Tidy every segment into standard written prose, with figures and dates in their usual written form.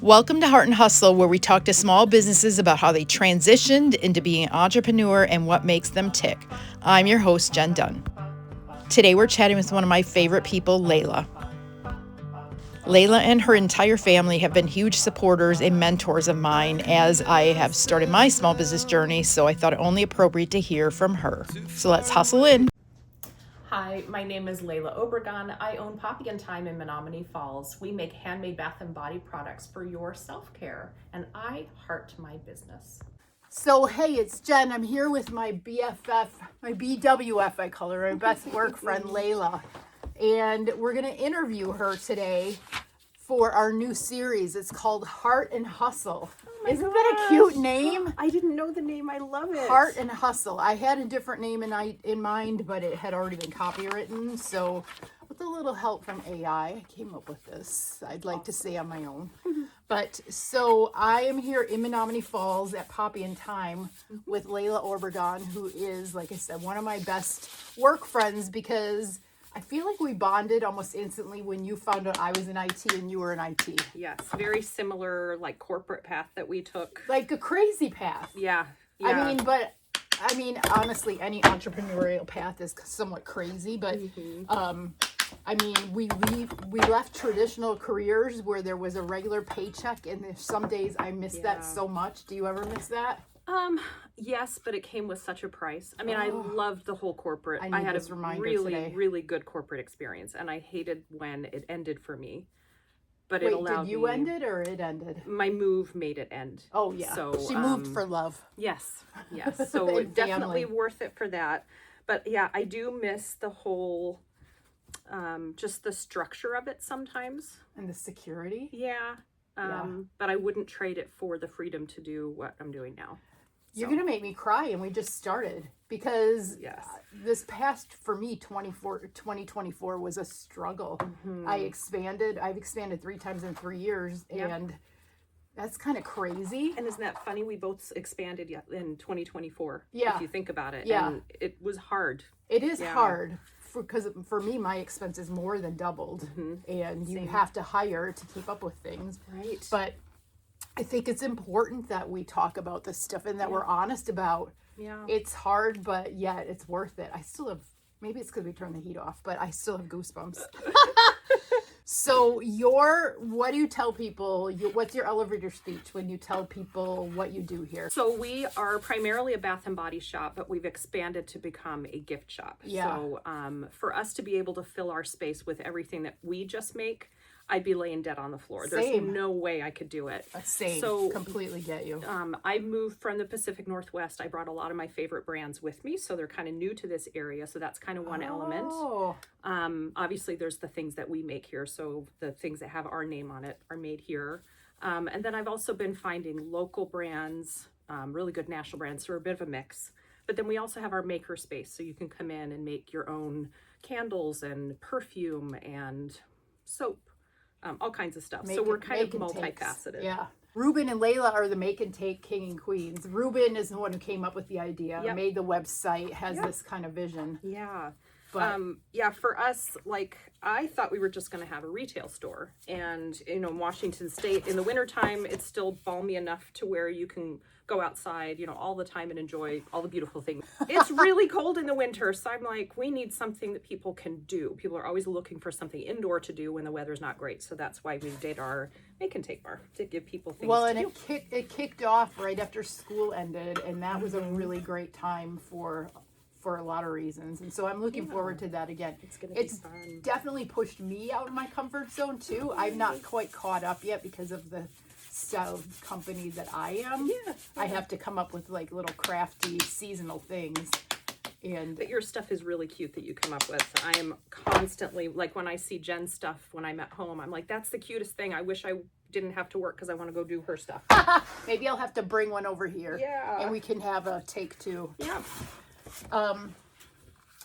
Welcome to Heart and Hustle, where we talk to small businesses about how they transitioned into being an entrepreneur and what makes them tick. I'm your host, Jen Dunn. Today we're chatting with one of my favorite people, Layla. Layla and her entire family have been huge supporters and mentors of mine as I have started my small business journey, so I thought it only appropriate to hear from her. So let's hustle in. Hi, my name is Layla Obregon. I own Poppy and Time in Menomonee Falls. We make handmade bath and body products for your self-care, and I heart my business. So, hey, it's Jen. I'm here with my BFF, my BWF, I call her, my best work friend, Layla. And we're going to interview her today for our new series. It's called Heart and Hustle. Isn't that a cute name? I didn't know the name. I love it. Heart and Hustle. I had a different name in mind, but it had already been copywritten. So with a little help from AI, I came up with this. I'd like to say on my own. But so I am here in Menomonee Falls at Poppy and Time with Layla Obregon, who is, like I said, one of my best work friends because I feel like we bonded almost instantly when you found out I was in IT and you were in IT. Yes, very similar, like corporate path that we took. Like a crazy path. Yeah. I mean, honestly, any entrepreneurial path is somewhat crazy, but I mean, we left traditional careers where there was a regular paycheck, and there's some days I miss that so much. Do you ever miss that? Yes, but it came with such a price. I mean, I loved the whole corporate. I had a really good corporate experience, and I hated when it ended for me. But it allowed me. Did you end it or it ended? My move made it end. Oh yeah. So she moved for love. Yes. So definitely worth it for that. But yeah, I do miss the whole, just the structure of it sometimes. And the security. Yeah. But I wouldn't trade it for the freedom to do what I'm doing now. You're going to make me cry, and we just started because this past, for me, 2024 was a struggle. I've expanded 3 times in 3 years, and that's kind of crazy. And isn't that funny? We both expanded in 2024, if you think about it. Yeah. And it was hard. It is hard. Because for me, my expenses more than doubled, and you have to hire to keep up with things. Right. But I think it's important that we talk about this stuff and that we're honest about. Yeah. It's hard, but yet it's worth it. I still have, maybe it's because we turned the heat off, but I still have goosebumps. So what do you tell people? What's your elevator speech when you tell people what you do here? So we are primarily a bath and body shop, but we've expanded to become a gift shop. Yeah. So for us to be able to fill our space with everything that we just make, I'd be laying dead on the floor. There's no way I could do it. Same. So completely get you. I moved from the Pacific Northwest. I brought a lot of my favorite brands with me, so they're kind of new to this area. So that's kind of one element. Obviously, there's the things that we make here. So the things that have our name on it are made here. And then I've also been finding local brands, really good national brands. So we're a bit of a mix. But then we also have our maker space. So you can come in and make your own candles and perfume and soap. All kinds of stuff. So we're kind of multifaceted. Yeah. Ruben and Layla are the make and take king and queens. Ruben is the one who came up with the idea, made the website, has this kind of vision. Yeah. But for us, like, I thought we were just going to have a retail store. And, in Washington State, in the wintertime, it's still balmy enough to where you can go outside, all the time and enjoy all the beautiful things. It's really cold in the winter. So I'm like, we need something that people can do. People are always looking for something indoor to do when the weather's not great. So that's why we did our make and take bar to give people things to do. It kicked off right after school ended. And that was a really great time for a lot of reasons, and so I'm looking forward to that again. It's fun. Definitely pushed me out of my comfort zone too. I'm not quite caught up yet because of the style of company that I am. I have to come up with like little crafty seasonal things. But your stuff is really cute that you come up with. I am constantly, like, when I see Jen's stuff when I'm at home, I'm like, that's the cutest thing. I wish I didn't have to work because I want to go do her stuff. Maybe I'll have to bring one over here. Yeah. And we can have a take two. Yeah.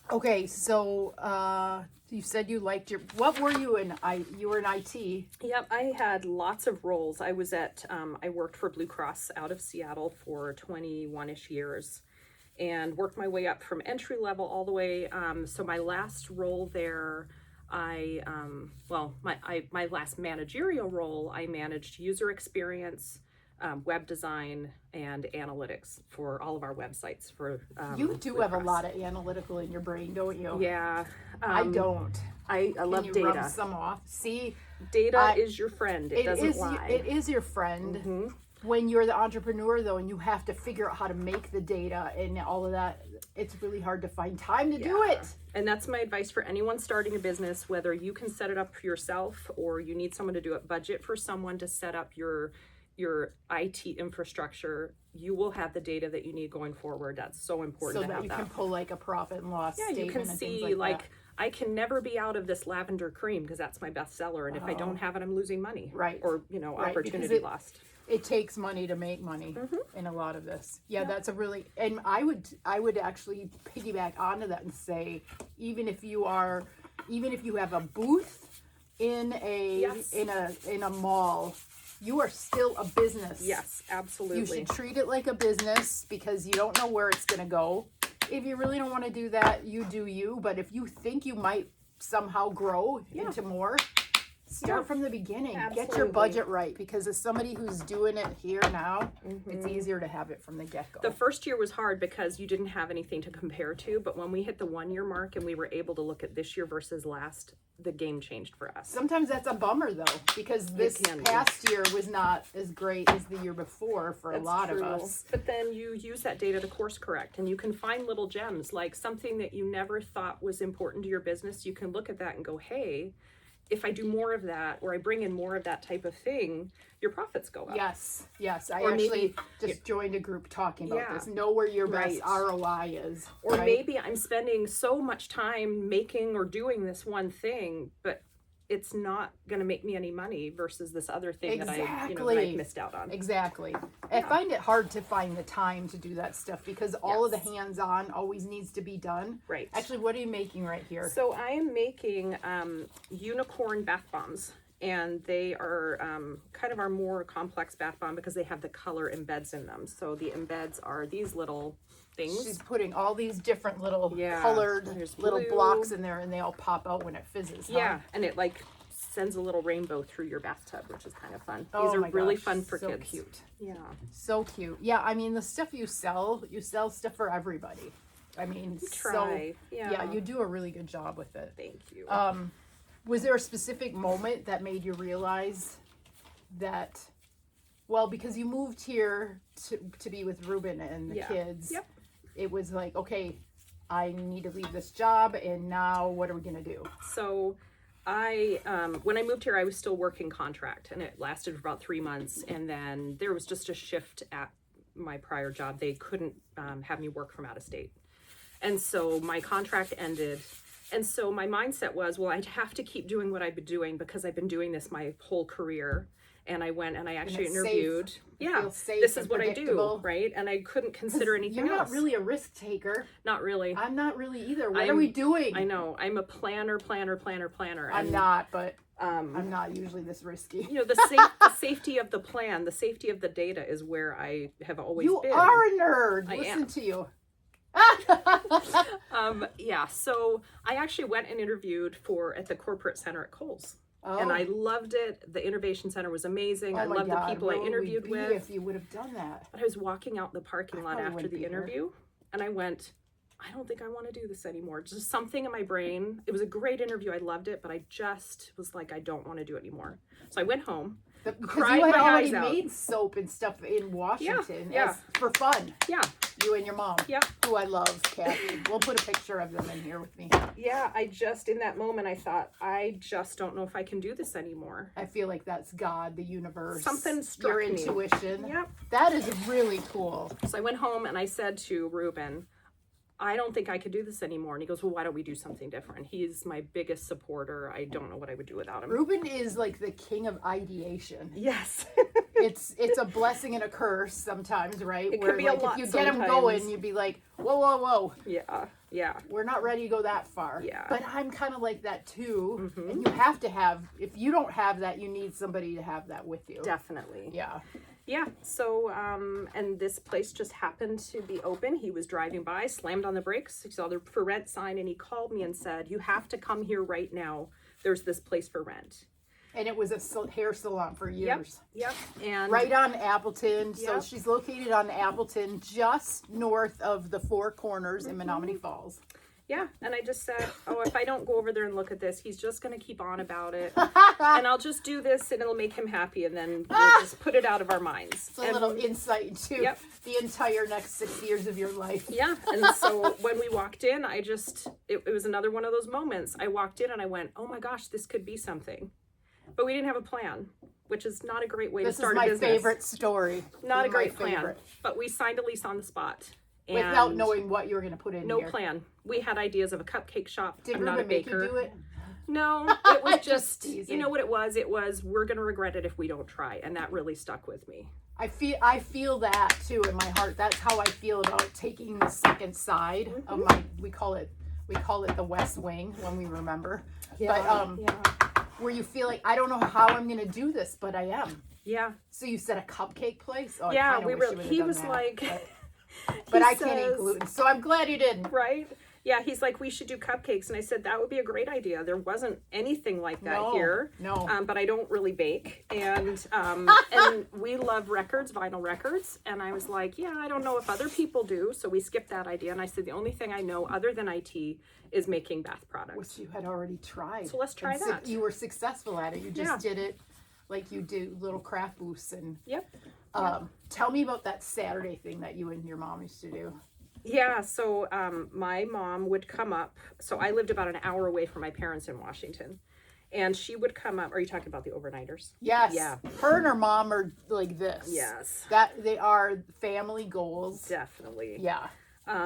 Okay, so you said you liked what were you in? You were in IT. Yep, I had lots of roles. I was I worked for Blue Cross out of Seattle for 21-ish years and worked my way up from entry level all the way. So my last role there, My last managerial role, I managed user experience, web design, and analytics for all of our websites. For You do have a WordPress. lot of analytical in your brain, don't you? Yeah, I don't. I love Can you rub data. some off? See, Data is your friend. It doesn't lie. It is your friend. When you're the entrepreneur, though, and you have to figure out how to make the data and all of that, it's really hard to find time to do it. And that's my advice for anyone starting a business, whether you can set it up for yourself or you need someone to do it. Budget for someone to set up your IT infrastructure. You will have the data that you need going forward. That's so important So to that have you that. can pull like a profit and loss Yeah, statement you can and see things like that. I can never be out of this lavender cream because that's my best seller, and if I don't have it, I'm losing money. Right. Or Right, opportunity because lost. It takes money to make money in a lot of this. Yeah, that's a really, and I would actually piggyback onto that and say, even if you have a booth in a mall, you are still a business. Yes, absolutely. You should treat it like a business because you don't know where it's going to go. If you really don't want to do that, you do you. But if you think you might somehow grow into more, start from the beginning. Get your Absolutely. budget right, because as somebody who's doing it here now, it's easier to have it from the get-go. The first year was hard because you didn't have anything to compare to, but when we hit the 1 year mark and we were able to look at this year versus last, the game changed for us. Sometimes that's a bummer though, because this can be. past year was not as great as the year before for a lot of us. But then you use that data to course correct, and you can find little gems, like something that you never thought was important to your business. You can look at that and go, hey, if I do more of that, or I bring in more of that type of thing, your profits go up. Yes. I Or actually maybe- just joined a group talking about Yeah. this. Know where your best Right. ROI is. Or right? maybe I'm spending so much time making or doing this one thing, but it's not going to make me any money versus this other thing that I missed out on. Exactly. I find it hard to find the time to do that stuff because all of the Yes. hands-on always needs to be done. Right. Actually, what are you making right here? So I am making unicorn bath bombs, and they are kind of our more complex bath bomb because they have the color embeds in them. So the embeds are these little things. She's putting all these different little Yeah. colored There's little blue. blocks in there, and they all pop out when it fizzes. Huh? Yeah, and it like sends a little rainbow through your bathtub, which is kind of fun. Oh These are my really gosh, fun for so kids. cute. Yeah. So cute. Yeah, I mean, the stuff you sell stuff for everybody. I mean, Try. yeah, you do a really good job with it. Thank you. Was there a specific moment that made you realize that, well, because you moved here to be with Ruben and the kids, Yep. it was like, okay, I need to leave this job, and now what are we going to do? So when I moved here, I was still working contract, and it lasted for about 3 months. And then there was just a shift at my prior job. They couldn't have me work from out of state. And so my contract ended. And so my mindset was, well, I'd have to keep doing what I've been doing because I've been doing this my whole career. And I went and I actually it's interviewed. safe. Yeah, feels safe this and is what I do, predictable. right? And I couldn't consider anything You're else. not really a risk taker. Not really. I'm not really either. What are I'm- we doing? I know. I'm a planner. I'm and, not, but I'm not usually this risky. You know, the safety of the plan, the safety of the data is where I have always You been. are a nerd. I Listen am. to you. So I actually went and interviewed at the corporate center at Kohl's. Oh. And I loved it. The innovation center was amazing. Oh I my loved God, the people where I would we interviewed be with. if you would have done that. But I was walking out the parking lot probably after wouldn't the be here. interview, and I went, I don't think I want to do this anymore. Just something in my brain. It was a great interview. I loved it, but I just was like, I don't want to do it anymore. So I went home. Because Cried you had my already eyes out. made soap and stuff in Washington yeah. for fun. Yeah. You and your mom. Yeah. Who I love, Kathy. We'll put a picture of them in here with me. Yeah, in that moment, I thought, I just don't know if I can do this anymore. I feel like that's God, the universe. Something struck your me. intuition. Yep. That is really cool. So I went home and I said to Ruben, I don't think I could do this anymore. And he goes, well, why don't we do something different? He's my biggest supporter. I don't know what I would do without him. Ruben is like the king of ideation. Yes. It's a blessing and a curse sometimes, right? It Where can be a like lot if you get him sometimes. going, you'd be like, whoa. Yeah. We're not ready to go that far. Yeah. But I'm kind of like that too. Mhm. And you have to have, if you don't have that, you need somebody to have that with you. Definitely. Yeah. Yeah. So, and this place just happened to be open. He was driving by, slammed on the brakes. He saw the for rent sign and he called me and said, you have to come here right now. there's this place for rent. And it was a hair salon for years. Yep. And right on Appleton. So Yep. she's located on Appleton, just north of the Four Corners in Menomonee Falls. Yeah, and I just said, oh, if I don't go over there and look at this, he's just going to keep on about it. And I'll just do this and it'll make him happy, and then we'll just put it out of our minds. It's a little insight into Yep. the entire next 6 years of your life. Yeah, and so when we walked in, it was another one of those moments. I walked in and I went, oh my gosh, this could be something. But we didn't have a plan, which is not a great way to start a business. This is my favorite story. Not a great my plan. But we signed a lease on the spot. Without knowing what you were going to put in No here. plan. We had ideas of a cupcake shop. Did I'm not a Ruben make baker. you do it? No, it was just, teasing. you know what it was? It was, we're going to regret it if we don't try. And that really stuck with me. I feel that too in my heart. That's how I feel about taking the second side of my, we call it the West Wing when we remember. Yeah. But where you feel like, I don't know how I'm going to do this, but I am. Yeah. So you said a cupcake place? Oh, Yeah, I kinda wish you would've he done was that, like, but I can't eat gluten, so I'm glad you didn't. right? Yeah, he's like, we should do cupcakes. And I said, that would be a great idea. There wasn't anything like that here. No. But I don't really bake. And we love records, vinyl records. And I was like, yeah, I don't know if other people do. So we skipped that idea. And I said, the only thing I know other than IT is making bath products. Which you had already tried. So let's try And that. You were successful at it. You just did it like you do little craft booths. And Yep. tell me about that Saturday thing that you and your mom used to do. Yeah, so my mom would come up. So I lived about an hour away from my parents in Washington. And she would come up. Are you talking about the overnighters? Yes. Yeah. Her and her mom are like this. Yes. That they are family goals. Definitely. Yeah.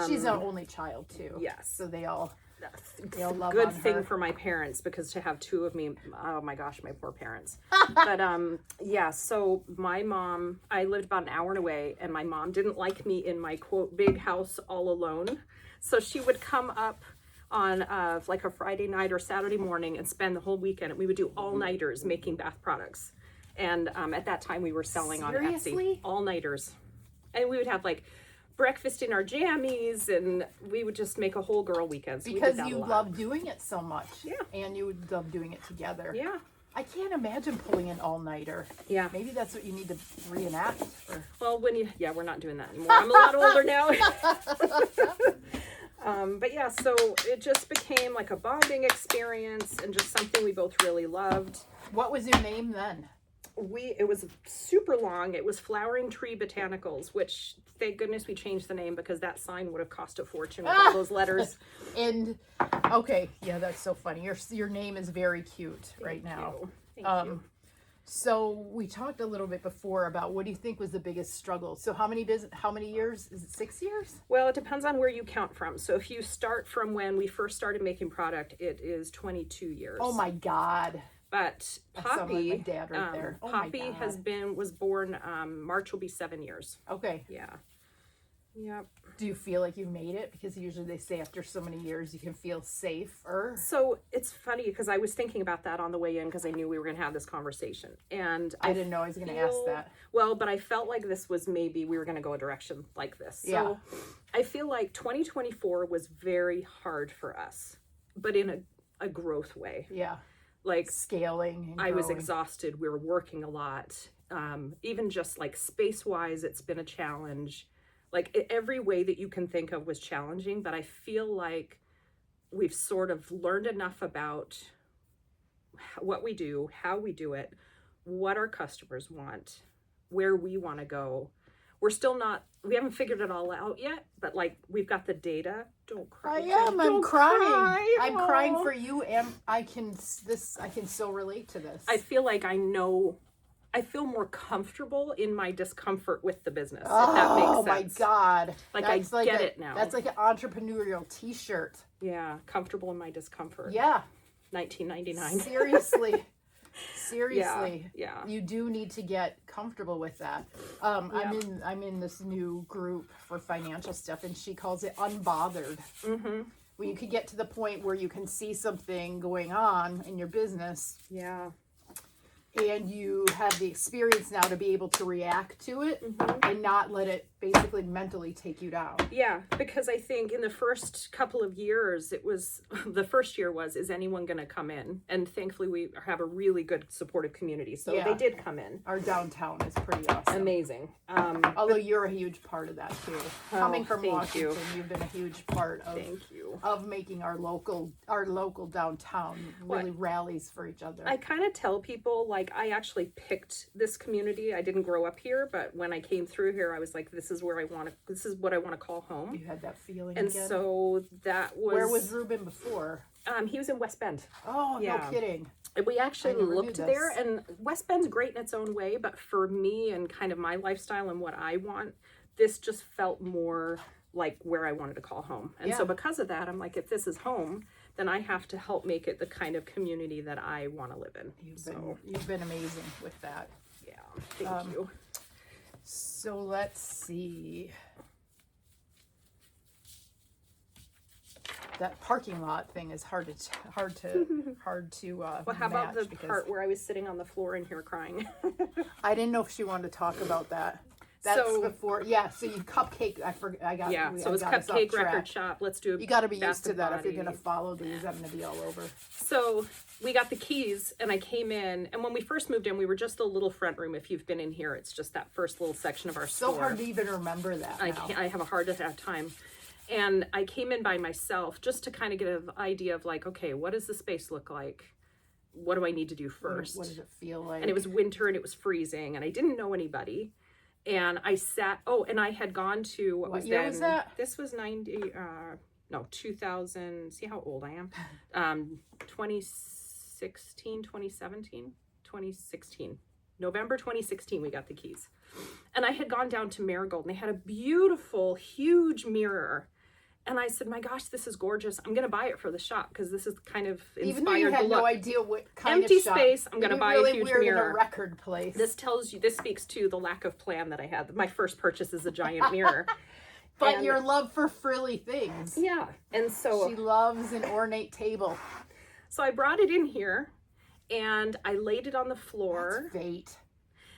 She's an only child too. Yes. So they all It's a love good on thing her. for my parents, because to have two of me, oh my gosh, my poor parents. But yeah, so my mom, I lived about an hour away, and my mom didn't like me in my quote big house all alone. So she would come up on like a Friday night or Saturday morning and spend the whole weekend. And we would do all-nighters making bath products. And at that time we were selling on Etsy. Seriously? All-nighters. And we would have like breakfast in our jammies, and we would just make a whole girl weekend. So we did because that you a lot. love doing it so much. Yeah. And you would love doing it together. Yeah. I can't imagine pulling an all-nighter. Yeah. Maybe that's what you need to reenact. Well, we're not doing that anymore. I'm a lot older now. But yeah, so it just became like a bonding experience and just something we both really loved. What was your name then? It was super long. It was Flowering Tree Botanicals, which thank goodness we changed the name, because that sign would have cost a fortune with all those letters. And okay, yeah, that's so funny. Your name is very cute right now. Thank you. So we talked a little bit before about what do you think was the biggest struggle? So how many years? Is it 6 years? Well, it depends on where you count from. So if you start from when we first started making product, it is 22 years. Oh my God. But That sounds like Poppy, my dad right there. Oh my Poppy God. was born, March will be 7 years. Okay. Yeah. Yep. Do you feel like you made it? Because usually they say after so many years you can feel safer. So it's funny because I was thinking about that on the way in, because I knew we were going to have this conversation. And I didn't know I was going to ask that. Well, but I felt like this was maybe we were going to go a direction like this. So Yeah. I feel like 2024 was very hard for us, but in a growth way. Yeah. Like Scaling. And I was growing. exhausted. We were working a lot. Even just like space wise, it's been a challenge. Like every way that you can think of was challenging, but I feel like we've sort of learned enough about what we do, how we do it, what our customers want, where we want to go. We haven't figured it all out yet, but like we've got the data. Don't cry. I'm crying. Cry. I'm crying Aw. for you, and I can so relate to this. I feel like I feel more comfortable in my discomfort with the business, if that Oh makes my sense. God. Like That's I get it now. That's like an entrepreneurial t-shirt. Yeah, comfortable in my discomfort. Yeah. 1999. Seriously. Yeah. You do need to get comfortable with that. I'm in this new group for financial stuff, and she calls it unbothered. Mm-hmm. When you can get to the point where you can see something going on in your business, Yeah. and you have the experience now to be able to react to it and not let it basically mentally take you down. Yeah, because I think in the first couple of years, the first year was, is anyone going to come in? And thankfully we have a really good supportive community. So they did come in. Our downtown is pretty awesome. Amazing. Although you're a huge part of that too. Coming from Washington, you've been a huge part of making our local downtown really rallies for each other. I kind of tell people, like, I actually picked this community. I didn't grow up here, but when I came through here, I was like, this is what I want to call home. You had that feeling and again? So that was... Where was Ruben before? He was in West Bend. Oh, no kidding. We actually looked there, and West Bend's great in its own way, but for me and kind of my lifestyle and what I want, this just felt more like where I wanted to call home. And so because of that, I'm like, if this is home, then I have to help make it the kind of community that I want to live in. You've been amazing with that. Yeah, thank you. So let's see. That parking lot thing is hard to Well, how about the part where I was sitting on the floor in here crying? I didn't know if she wanted to talk about that. That's before, so you cupcake. I forgot. So it was Cupcake Record Shop. Let's do. You got to be used to that if you're gonna follow these. I'm gonna be all over. So we got the keys, and I came in, and when we first moved in, we were just a little front room. If you've been in here, it's just that first little section of our store. So hard to even remember that. I have a hard time. And I came in by myself just to kind of get an idea of like, okay, what does the space look like? What do I need to do first? What does it feel like? And it was winter and it was freezing and I didn't know anybody. And I and I had gone to, what year was that? This was 2000, see how old I am? 2016, 2017, 2016. November 2016, we got the keys. And I had gone down to Marigold and they had a beautiful, huge mirror. And I said, my gosh, this is gorgeous. I'm going to buy it for the shop because this is kind of inspired. Even though you had no idea what kind empty of shop. Space, I'm going to buy a huge mirror. In a record place. This speaks to the lack of plan that I had. My first purchase is a giant mirror. But your love for frilly things. Yeah. And so she loves an ornate table. So I brought it in here and I laid it on the floor. That's fate.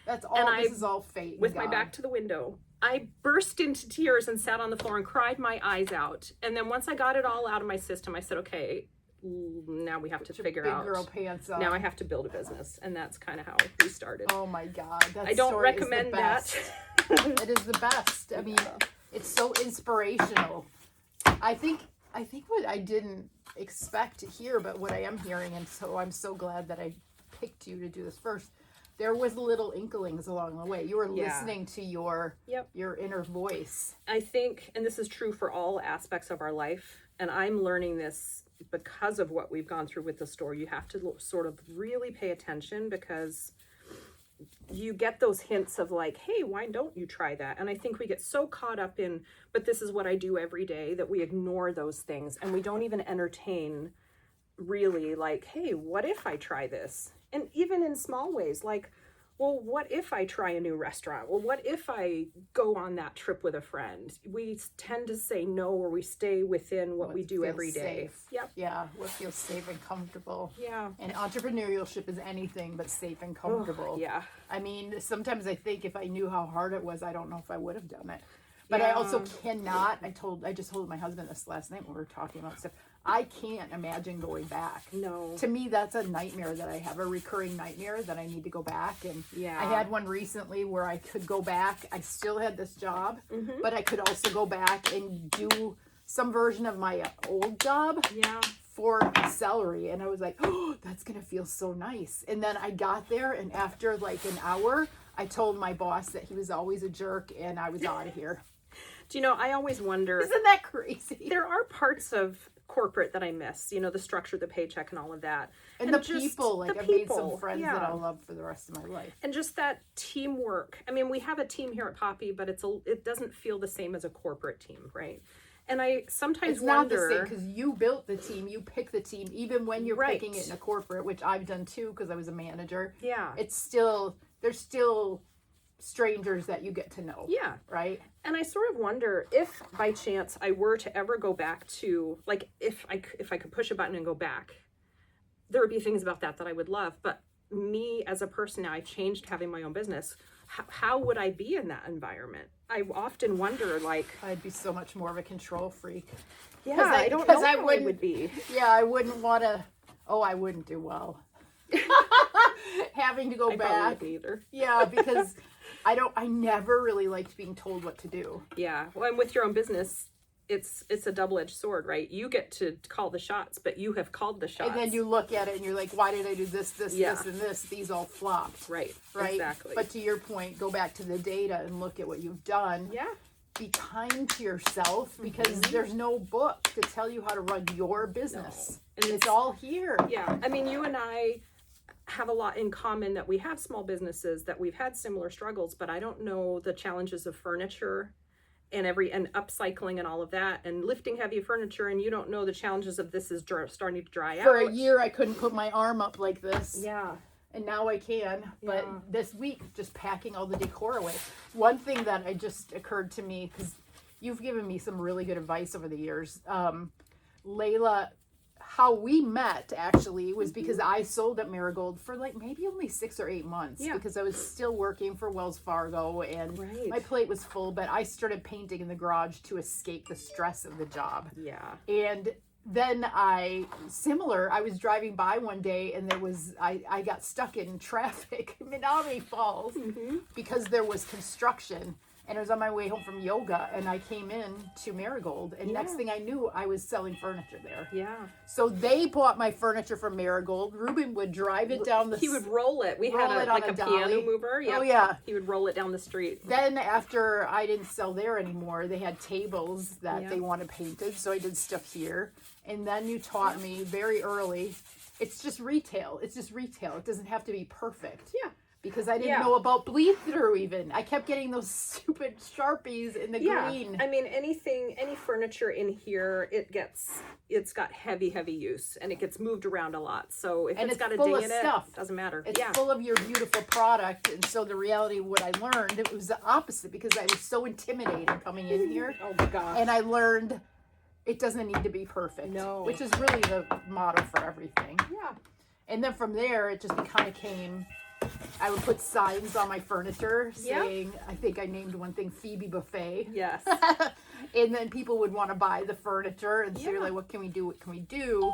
This is all fate. With my back to the window. I burst into tears and sat on the floor and cried my eyes out. And then once I got it all out of my system, I said, okay, now we have to figure out. Big girl pants on. Now I have to build a business. And that's kind of how we started. Oh my God. I don't recommend that. It is the best. I mean, it's so inspirational. I think what I didn't expect to hear, but what I am hearing, and so I'm so glad that I picked you to do this first. There was little inklings along the way. You were listening to your inner voice. I think, and this is true for all aspects of our life, and I'm learning this because of what we've gone through with the store. You have to sort of really pay attention because you get those hints of like, hey, why don't you try that? And I think we get so caught up in, but this is what I do every day, that we ignore those things and we don't even entertain really like, hey, what if I try this? And even in small ways, like, well, what if I try a new restaurant? Well, what if I go on that trip with a friend? We tend to say no, or we stay within what we do every day. Safe. Yep. Yeah, what feels safe and comfortable. Yeah. And entrepreneurship is anything but safe and comfortable. Yeah. I mean, sometimes I think if I knew how hard it was, I don't know if I would have done it. But I also cannot, I just told my husband this last night when we were talking about stuff. I can't imagine going back. No. To me, that's a nightmare that I have, a recurring nightmare that I need to go back. And I had one recently where I could go back. I still had this job, but I could also go back and do some version of my old job for salary. And I was like, oh, that's going to feel so nice. And then I got there, and after like an hour, I told my boss that he was always a jerk and I was out of here. Do you know, I always wonder. Isn't that crazy? There are parts of corporate that I miss, you know, the structure, the paycheck and all of that. And the people, like I've made some friends that I'll love for the rest of my life. And just that teamwork. I mean, we have a team here at Poppy, but it doesn't feel the same as a corporate team, right? And I sometimes wonder. It's not the same because you built the team, you pick the team, even when you're picking it in a corporate, which I've done too because I was a manager. Yeah. There's still strangers that you get to know. Yeah. Right? And I sort of wonder if by chance I were to ever go back to, like, if I could push a button and go back, there would be things about that I would love. But me as a person now, I've changed having my own business. how would I be in that environment? I often wonder, like, I'd be so much more of a control freak. yeah, I don't know how I would be. Yeah, I wouldn't want to. Oh, I wouldn't do well. Having to go I back. probably wouldn't either. Yeah, because I never really liked being told what to do. Yeah. Well, and with your own business, it's a double-edged sword, right? You get to call the shots, but you have called the shots. And then you look at it and you're like, why did I do this, Yeah. this, and this? These all flopped. Right. Right? Exactly. But to your point, go back to the data and look at what you've done. yeah. Be kind to yourself because there's no book to tell you how to run your business. No. And it's all here. Yeah. I mean, you and I have a lot in common, that we have small businesses, that we've had similar struggles, but I don't know the challenges of furniture and upcycling and all of that, and lifting heavy furniture, and you don't know the challenges of this is starting to dry out. For a year, I couldn't put my arm up like this. Yeah. And now I can. But Yeah. this week, just packing all the decor away. One thing that I just occurred to me, because you've given me some really good advice over the years. Layla, how we met actually was because I sold at Marigold for like maybe only 6 or 8 months, Yeah. because I was still working for Wells Fargo and Right. my plate was full, but I started painting in the garage to escape the stress of the job. Yeah. And then I was driving by one day and I got stuck in traffic in Menomonee Falls because there was construction, and I was on my way home from yoga and I came in to Marigold, and next thing I knew I was selling furniture there. Yeah. So they bought my furniture from Marigold. Ruben would drive it down the He would roll it. We roll had it on like a dolly. piano mover. Yep. Oh yeah. He would roll it down the street. Then after I didn't sell there anymore, they had tables that Yeah. they wanted painted, so I did stuff here. And then you taught me very early, it's just retail. It's just retail. It doesn't have to be perfect. Yeah. Because I didn't Yeah. know about bleed through even. I kept getting those stupid Sharpies in the green. I mean, any furniture in here, it's got heavy use, and it gets moved around a lot. So if it's got a full ding of in stuff. it, doesn't matter. It's Yeah. full of your beautiful product. And so the reality of what I learned, it was the opposite, because I was so intimidated coming in here. Oh my gosh. And I learned it doesn't need to be perfect. No. Which is really the motto for everything. Yeah. And then from there, it just kind of came, I would put signs on my furniture saying, I think I named one thing Phoebe Buffet. Yes. And then people would want to buy the furniture. And so you're Yeah. like, what can we do? What can we do?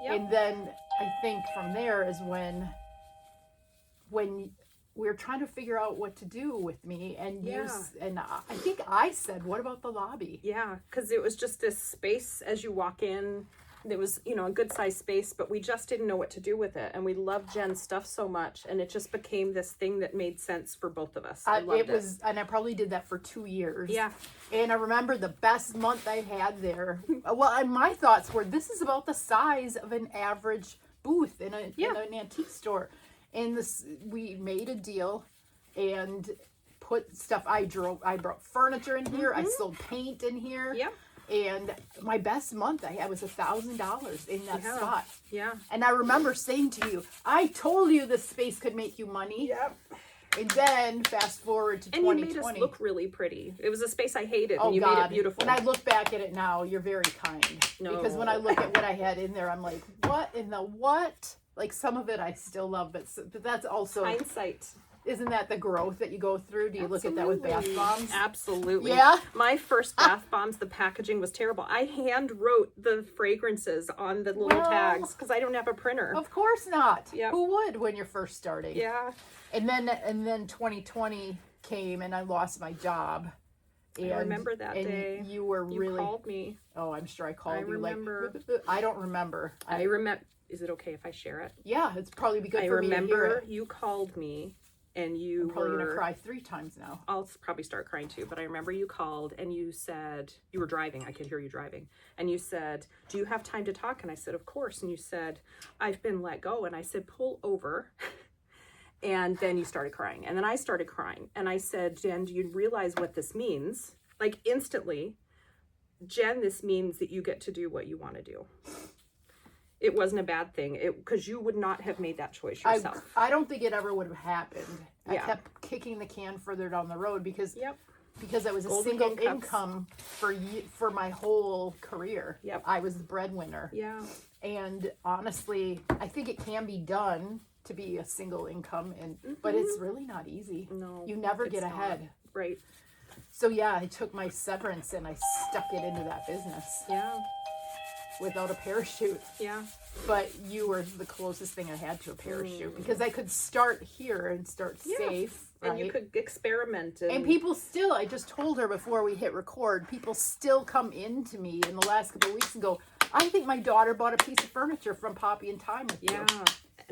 Yep. And then I think from there is when we were trying to figure out what to do with me. And and I think I said, what about the lobby? Yeah, because it was just this space as you walk in. There was, a good sized space, but we just didn't know what to do with it. And we loved Jen's stuff so much. And it just became this thing that made sense for both of us. I loved it. And I probably did that for 2 years. Yeah. And I remember the best month I had there. Well, and my thoughts were, this is about the size of an average booth in an antique store. And we made a deal and put stuff. I brought furniture in here. I sold paint in here. Yeah. And my best month I had was $1,000 in that spot. Yeah. And I remember saying to you, I told you this space could make you money. Yep. And then fast forward to 2020. And you made us look really pretty. It was a space I hated, Oh, and you God. made it beautiful. When I look back at it now, you're very kind. No. Because when I look at what I had in there, I'm like, what in the what? Like, some of it I still love, but that's also... Hindsight. Isn't that the growth that you go through? Do you look at that with bath bombs? Absolutely. Yeah? My first bath bombs, the packaging was terrible. I hand wrote the fragrances on the little tags because I don't have a printer. Of course not. Yep. Who would when you're first starting? Yeah. And then 2020 came and I lost my job. And, I remember that day. You were You really... called me. Oh, I'm sure I called I you remember. like... I don't remember. I remember. Is it okay if I share it? Yeah, it's probably be good I for me to hear remember it. you called me and you I'm probably were... going to cry 3 times now. I'll probably start crying too, but I remember you called and you said, you were driving, I could hear you driving, and you said, do you have time to talk? And I said, of course. And you said, I've been let go. And I said, pull over. And then you started crying. And then I started crying. And I said, Jen, do you realize what this means? Like instantly, Jen, this means that you get to do what you want to do. It wasn't a bad thing, because you would not have made that choice yourself. I don't think it ever would have happened. Yeah. I kept kicking the can further down the road because Yep. I was a Golden single handcuffs. income for my whole career. Yep. I was the breadwinner. Yeah. And honestly, I think it can be done to be a single income, and but it's really not easy. No, You never get it's not. ahead. Right. So yeah, I took my severance and I stuck it into that business Yeah. without a parachute. Yeah. But you were the closest thing I had to a parachute because I could start here and start safe. Right? And you could experiment. And people still, I just told her before we hit record, people still come in to me in the last couple of weeks and go, I think my daughter bought a piece of furniture from Poppy and Time with you.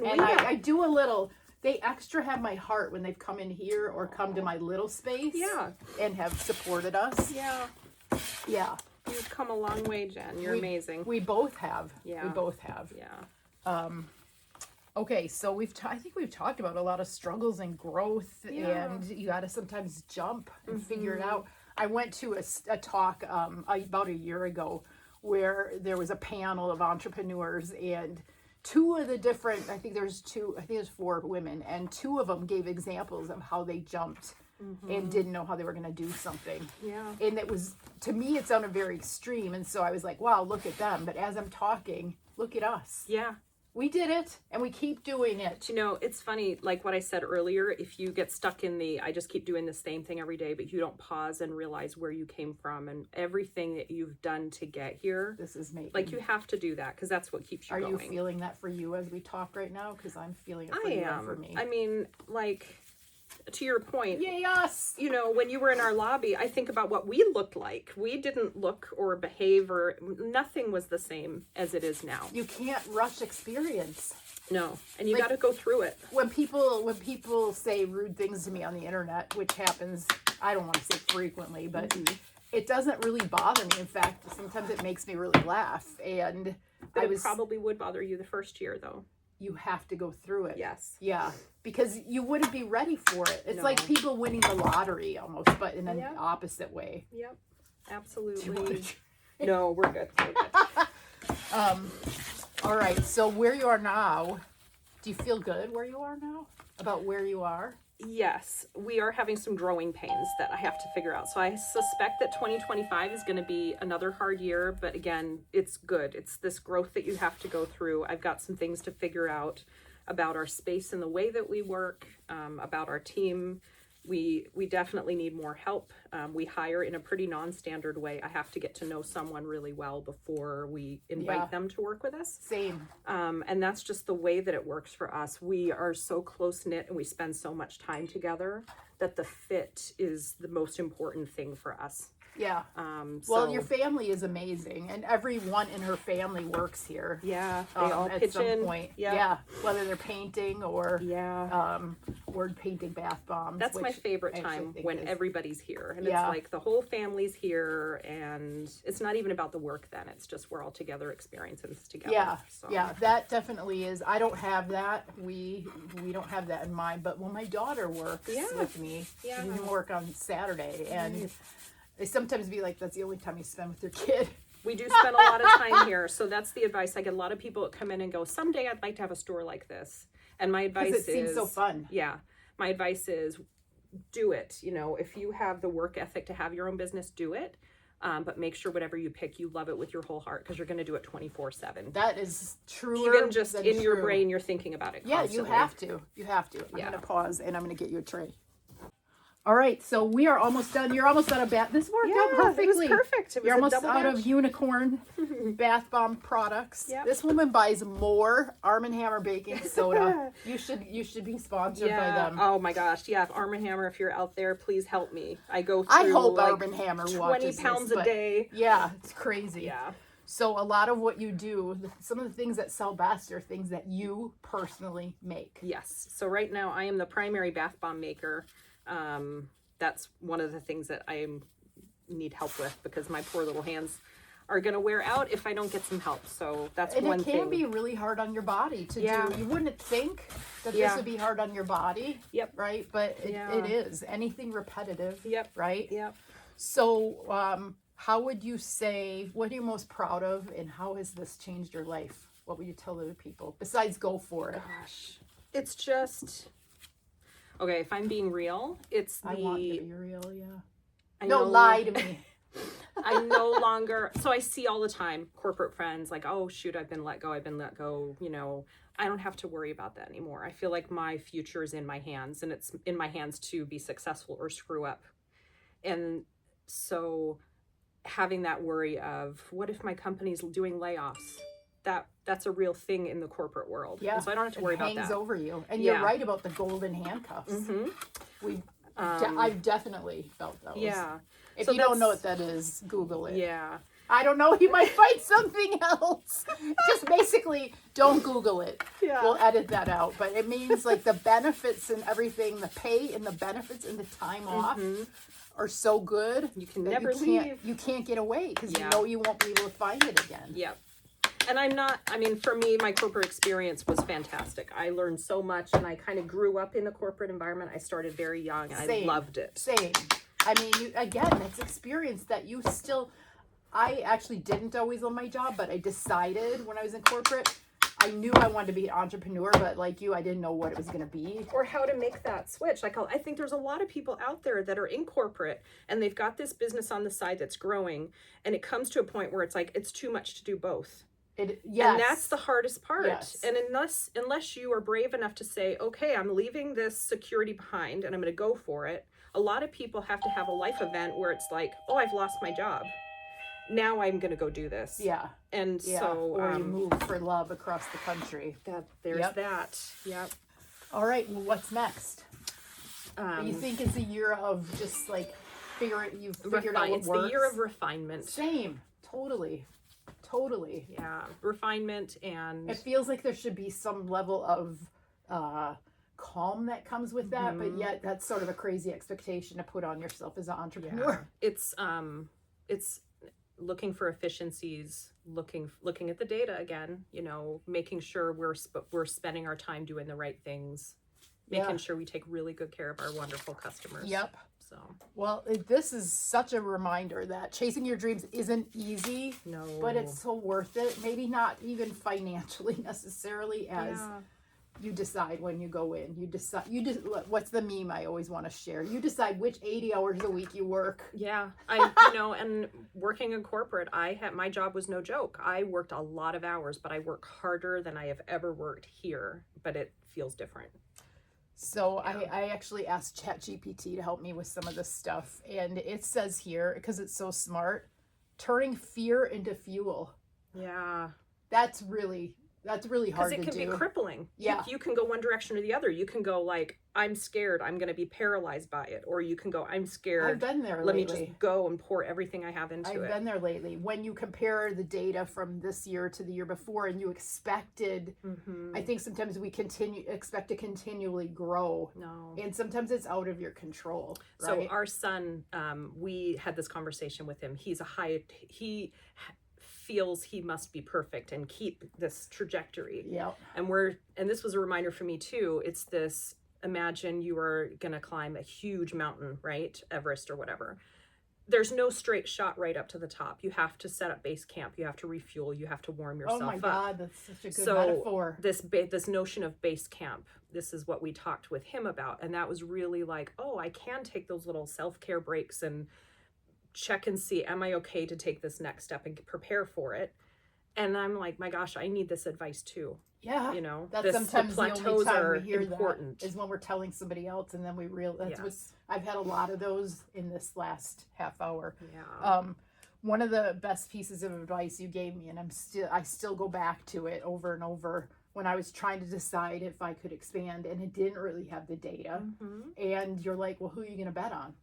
And I do a little, they extra have my heart when they've come in here or come to my little space and have supported us. Yeah. Yeah. You've come a long way, Jen. You're amazing. We both have. Yeah. We both have. Yeah. Okay, so I think we've talked about a lot of struggles and growth, and you got to sometimes jump and figure it out. I went to a talk about a year ago where there was a panel of entrepreneurs, and two of the different, I think there's 4 women, and 2 of them gave examples of how they jumped and didn't know how they were going to do something. Yeah. And it was, to me, it sounded very extreme. And so I was like, wow, look at them. But as I'm talking, look at us. Yeah. We did it, and we keep doing it. You know, it's funny, like what I said earlier, if you get stuck in I just keep doing the same thing every day, but you don't pause and realize where you came from and everything that you've done to get here. This is making... Like, you have to do that, because that's what keeps you going. Are you feeling that for you as we talk right now? Because I'm feeling it for you and for me. I mean, like... To your point, yes. You know, when you were in our lobby, I think about what we looked like. We didn't look or behave, or nothing was the same as it is now. You can't rush experience. No, and you got to go through it. When people say rude things to me on the internet, which happens, I don't want to say frequently, but it doesn't really bother me. In fact, sometimes it makes me really laugh. And but it probably would bother you the first year, though. You have to go through it. Yes. Yeah. Because you wouldn't be ready for it. It's like people winning the lottery almost, but in an opposite way. Yep. Absolutely. No, we're good. We're good. All right. So where you are now, do you feel good where you are now? About where you are? Yes, we are having some growing pains that I have to figure out. So I suspect that 2025 is going to be another hard year, but again, it's good. It's this growth that you have to go through. I've got some things to figure out about our space and the way that we work, about our team. We definitely need more help. We hire in a pretty non-standard way. I have to get to know someone really well before we invite them to work with us. Same. And that's just the way that it works for us. We are so close-knit and we spend so much time together that the fit is the most important thing for us. Yeah. Well, your family is amazing, and everyone in her family works here. Yeah. They all at pitch some in. point. Yep. Yeah. Whether they're painting or yeah. word painting bath bombs. That's my favorite time when everybody's here, and it's like the whole family's here, and it's not even about the work. Then it's just we're all together experiencing this together. Yeah. So. Yeah. That definitely is. I don't have that. We don't have that in mind. But when my daughter works with me, she can work on Saturday, and they sometimes be like, that's the only time you spend with your kid. We do spend a lot of time here. So that's the advice. I get a lot of people that come in and go, someday I'd like to have a store like this. And my advice is... it seems so fun. Yeah. My advice is do it. You know, if you have the work ethic to have your own business, do it. But make sure whatever you pick, you love it with your whole heart, because you're going to do it 24/7. That is true. Even just in your brain, you're thinking about it constantly. Yeah, you have to. You have to. I'm going to pause, and I'm going to get you a tray. All right, so we are almost done. You're almost out of bath. This worked out perfectly. It was perfect. It was You're almost out batch. of unicorn bath bomb products. Yep. This woman buys more Arm & Hammer baking soda. You should be sponsored by them. Oh my gosh. Yeah. If Arm & Hammer, if you're out there, please help me. I go through I hope like Arm & Hammer 20 watches pounds this, a day. Yeah, it's crazy. Yeah. So a lot of what you do, some of the things that sell best are things that you personally make. Yes. So right now I am the primary bath bomb maker. That's one of the things that I need help with, because my poor little hands are going to wear out if I don't get some help. So that's one thing. And it can be really hard on your body to do. You wouldn't think that this would be hard on your body. Yep. Right? But it is. Anything repetitive. Yep. Right? Yep. So how would you say, what are you most proud of, and how has this changed your life? What would you tell other people besides go for it? Gosh. It's just... Okay, if I'm being real, it's the... I want you to be real, yeah. No, lie to me. I no longer... So I see all the time corporate friends like, oh, shoot, I've been let go. You know, I don't have to worry about that anymore. I feel like my future is in my hands, and it's in my hands to be successful or screw up. And so having that worry of what if my company's doing layoffs, that's a real thing in the corporate world. Yeah. And so I don't have to worry about that. It hangs over you. And Yeah. you're right about the golden handcuffs. I've definitely felt those. Yeah. If So you don't know what that is, Google it. Yeah. I don't know, you might find something else. Just basically don't Google it. Yeah. We'll edit that out. But it means like the benefits and everything, the pay and the benefits and the time off are so good. You can that never leave. leave. You can't get away because Yeah. you know you won't be able to find it again. Yep. And for me, my corporate experience was fantastic. I learned so much, and I kind of grew up in the corporate environment. I started very young, and I loved it. Same. I mean, it's experience that you still... I actually didn't always love my job, but I decided when I was in corporate, I knew I wanted to be an entrepreneur, but like you, I didn't know what it was going to be. Or how to make that switch. Like, I think there's a lot of people out there that are in corporate, and they've got this business on the side that's growing, and it comes to a point where it's like, it's too much to do both. Yes. And that's the hardest part. Yes. And unless you are brave enough to say, okay, I'm leaving this security behind, and I'm going to go for it. A lot of people have to have a life event where it's like, oh, I've lost my job. Now I'm going to go do this. Yeah. And so... Or you move for love across the country. There's that. Yep. All right. Well, what's next? You think it's a year of just like you've figured out what it's works? the year of refinement. Same. Totally. Yeah. Refinement, and... It feels like there should be some level of calm that comes with that, but yet that's sort of a crazy expectation to put on yourself as an entrepreneur. Yeah. It's looking for efficiencies, looking at the data again, making sure we're spending our time doing the right things, making sure we take really good care of our wonderful customers. Yep. So, well, this is such a reminder that chasing your dreams isn't easy. No. But it's so worth it. Maybe not even financially necessarily, as you decide when you go in. What's the meme I always want to share? You decide which 80 hours a week you work. Yeah. And working in corporate, my job was no joke. I worked a lot of hours, but I work harder than I have ever worked here, but it feels different. So I actually asked ChatGPT to help me with some of this stuff. And it says here, because it's so smart, turning fear into fuel. Yeah. That's really hard to do. Because it can be crippling. Yeah. You can go one direction or the other. You can go like, I'm scared, I'm going to be paralyzed by it. Or you can go, I'm scared. I've been there Let lately. me just go and pour everything I have into it. I've been there lately. When you compare the data from this year to the year before, and you expected, I think sometimes we expect to continually grow. No. And sometimes it's out of your control. Right? So our son, we had this conversation with him. He feels he must be perfect and keep this trajectory. Yeah. And this was a reminder for me too. It's this, imagine you are going to climb a huge mountain, right? Everest or whatever. There's no straight shot right up to the top. You have to set up base camp. You have to refuel. You have to warm yourself up. Oh my God, that's such a good metaphor. This notion of base camp, this is what we talked with him about. And that was really like, oh, I can take those little self-care breaks and check and see, am I okay to take this next step and prepare for it? And I'm like, my gosh, I need this advice too. Yeah. That's sometimes the only time we hear important. That is when we're telling somebody else, and then we realize I've had a lot of those in this last half hour. Yeah. One of the best pieces of advice you gave me, and I still go back to it over and over, when I was trying to decide if I could expand, and it didn't really have the data. And you're like, well, who are you going to bet on?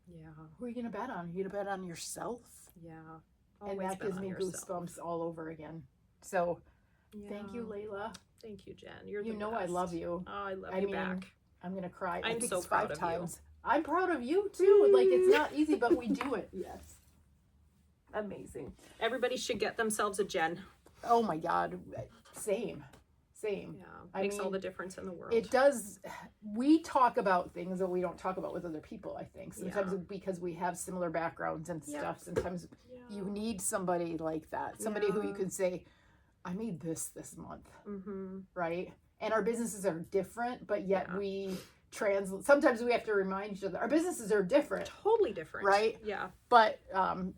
Yeah. Who are you going to bet on? Are you going to bet on yourself? Yeah. And that gives me goosebumps all over again. So thank you, Layla. Thank you, Jen. You're the best. I love you. Oh, I love you back. I'm going to cry. I'm so it's proud 5 of times. you. I'm proud of you too. Like, it's not easy, but we do it. Yes. Amazing. Everybody should get themselves a Jen. Oh my God. Same. Yeah. Makes all the difference in the world. It does. We talk about things that we don't talk about with other people, I think. Sometimes because we have similar backgrounds and stuff. Sometimes you need somebody like that. Somebody who you can say, I made this month. Right? And our businesses are different, but yet we sometimes we have to remind each other our businesses are different, Totally different. right? Yeah. But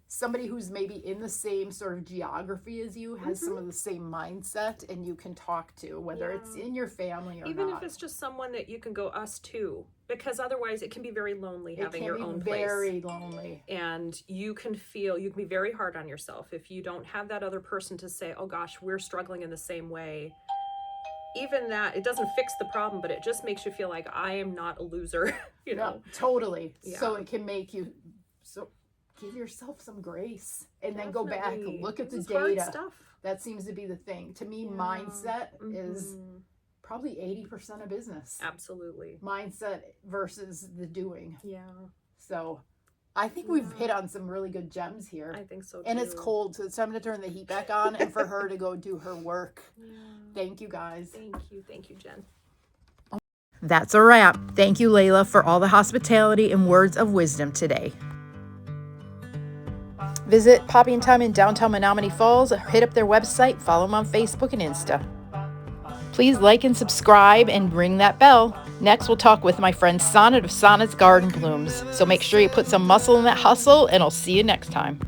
somebody who's maybe in the same sort of geography as you has some of the same mindset, and you can talk to, whether it's in your family or even not. if it's just someone that you can go us to, because otherwise it can be very lonely having your own place. Very lonely. And you can be very hard on yourself if you don't have that other person to say, oh gosh, we're struggling in the same way. Even that, it doesn't fix the problem, but it just makes you feel like I am not a loser, you know? No, totally. Yeah. So it can make you, so give yourself some grace and then go back, look at the data. Hard stuff. That seems to be the thing. To me, mindset is probably 80% of business. Absolutely. Mindset versus the doing. Yeah. So I think we've hit on some really good gems here. I think so too. And it's cold, so it's time to turn the heat back on and for her to go do her work. Yeah. Thank you, guys. Thank you, Jen. That's a wrap. Thank you, Layla, for all the hospitality and words of wisdom today. Visit Poppy and Tom in downtown Menomonee Falls. Hit up their website. Follow them on Facebook and Insta. Please like and subscribe and ring that bell. Next, we'll talk with my friend Sonnet of Sonnet's Garden Blooms. So make sure you put some muscle in that hustle, and I'll see you next time.